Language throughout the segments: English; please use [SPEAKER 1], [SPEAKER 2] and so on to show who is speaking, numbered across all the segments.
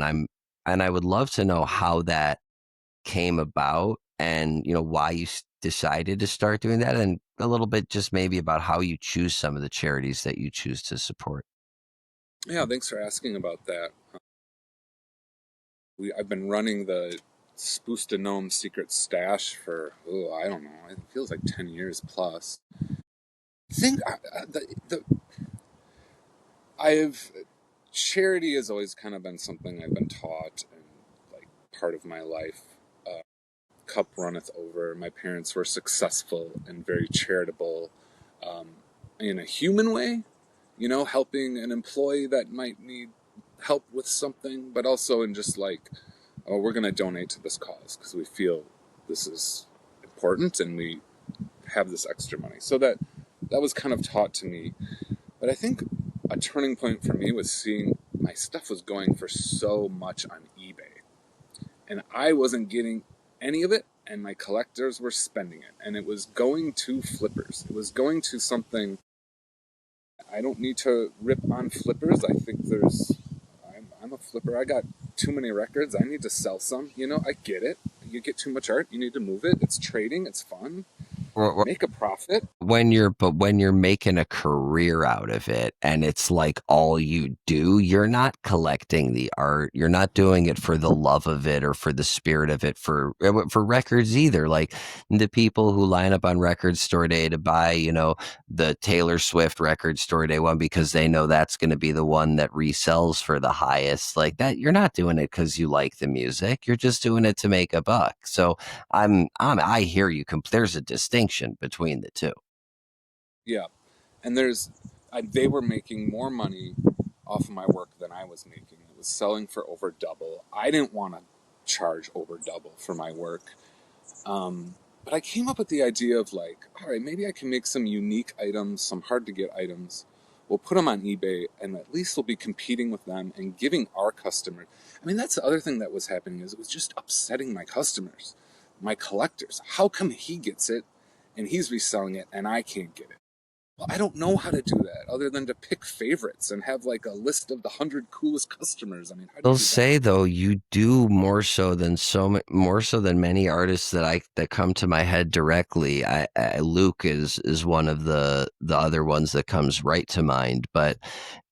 [SPEAKER 1] And I would love to know how that came about and, why you decided to start doing that, and a little bit just maybe about how you choose some of the charities that you choose to support.
[SPEAKER 2] Yeah, thanks for asking about that. I've been running the Spusta Gnome Secret Stash for, I don't know, it feels like 10 years plus. I think I've charity has always kind of been something I've been taught and like part of my life. Uh, Cup runneth over. My parents were successful and very charitable, um, in a human way. Helping an employee that might need help with something, but also in just like, oh, we're going to donate to this cause because we feel this is important and we have this extra money. So that was kind of taught to me. But I think a turning point for me was seeing my stuff was going for so much on eBay, and I wasn't getting any of it, and my collectors were spending it, and it was going to flippers. It was going to something. I don't need to rip on flippers. I think I'm a flipper. I got too many records. I need to sell some. I get it. You get too much art, you need to move it. It's trading. It's fun.
[SPEAKER 1] Or
[SPEAKER 2] Make a profit.
[SPEAKER 1] when you're making a career out of it and it's like all you do, you're not collecting the art. You're not doing it for the love of it or for the spirit of it for records either. Like the people who line up on Record Store Day to buy, the Taylor Swift Record Store Day one because they know that's going to be the one that resells for the highest. Like that, you're not doing it because you like the music. You're just doing it to make a buck. So I hear you. There's a distinction between the two.
[SPEAKER 2] Yeah, and they were making more money off of my work than I was making. It was selling for over double. I didn't want to charge over double for my work. But I came up with the idea of like, all right, maybe I can make some unique items, some hard to get items. We'll put them on eBay, and at least we'll be competing with them and giving our customers. I mean, that's the other thing that was happening is it was just upsetting my customers, my collectors. How come he gets it, and he's reselling it, and I can't get it? Well, I don't know how to do that other than to pick favorites and have like a list of the 100 coolest customers. I mean, how do you
[SPEAKER 1] They'll
[SPEAKER 2] do that?
[SPEAKER 1] say though you do more so than more so than many artists that come to my head directly. Luke is one of the other ones that comes right to mind, but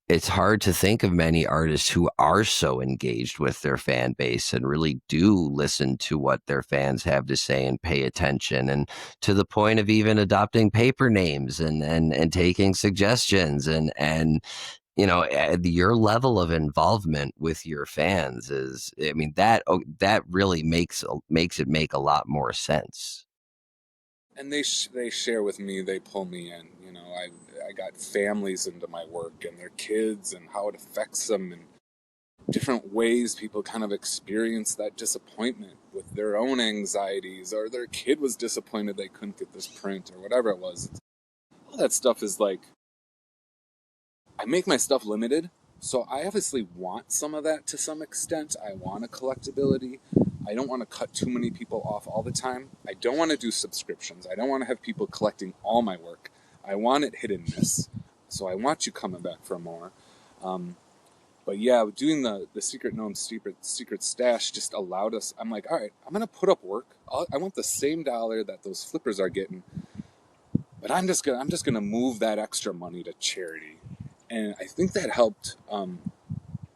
[SPEAKER 1] it's hard to think of many artists who are so engaged with their fan base and really do listen to what their fans have to say and pay attention, and to the point of even adopting paper names and taking suggestions and your level of involvement with your fans is, I mean, that really makes it make a lot more sense.
[SPEAKER 2] And they share with me. They pull me in. I got families into my work and their kids and how it affects them and different ways people kind of experience that disappointment with their own anxieties, or their kid was disappointed they couldn't get this print or whatever it was. All that stuff is like, I make my stuff limited, so I obviously want some of that to some extent. I want a collectability. I don't want to cut too many people off all the time. I don't want to do subscriptions. I don't want to have people collecting all my work. I want it hiddenness. So I want you coming back for more. Um, but yeah, doing the Secret Gnome Secret Stash just allowed us. I'm like, all right, I'm going to put up work. I want the same dollar that those flippers are getting, but I'm just gonna move that extra money to charity, and I think that helped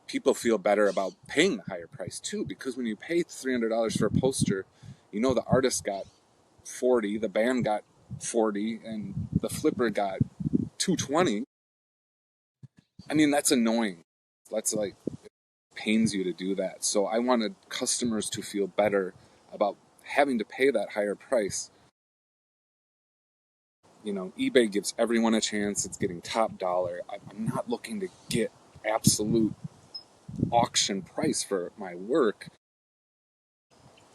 [SPEAKER 2] people feel better about paying the higher price too. Because when you pay $300 for a poster, the artist got 40, the band got 40, and the flipper got 220. I mean, that's annoying. That's like, it pains you to do that. So I wanted customers to feel better about having to pay that higher price. eBay gives everyone a chance. It's getting top dollar. I'm not looking to get absolute auction price for my work,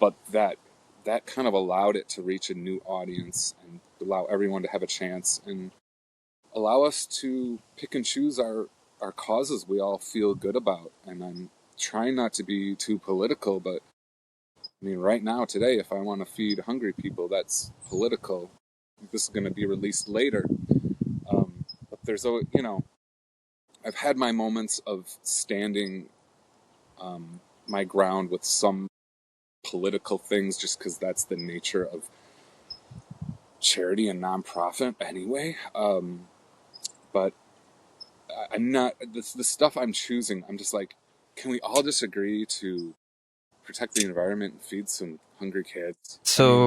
[SPEAKER 2] but that kind of allowed it to reach a new audience and allow everyone to have a chance and allow us to pick and choose our causes we all feel good about. And I'm trying not to be too political, but I mean, right now, today, if I want to feed hungry people, that's political. This is going to be released later. But there's always, I've had my moments of standing my ground with some political things, just because that's the nature of charity and nonprofit anyway. But I'm not the stuff I'm choosing. I'm just like, can we all just agree to protect the environment and feed some hungry kids? I
[SPEAKER 1] So
[SPEAKER 2] mean,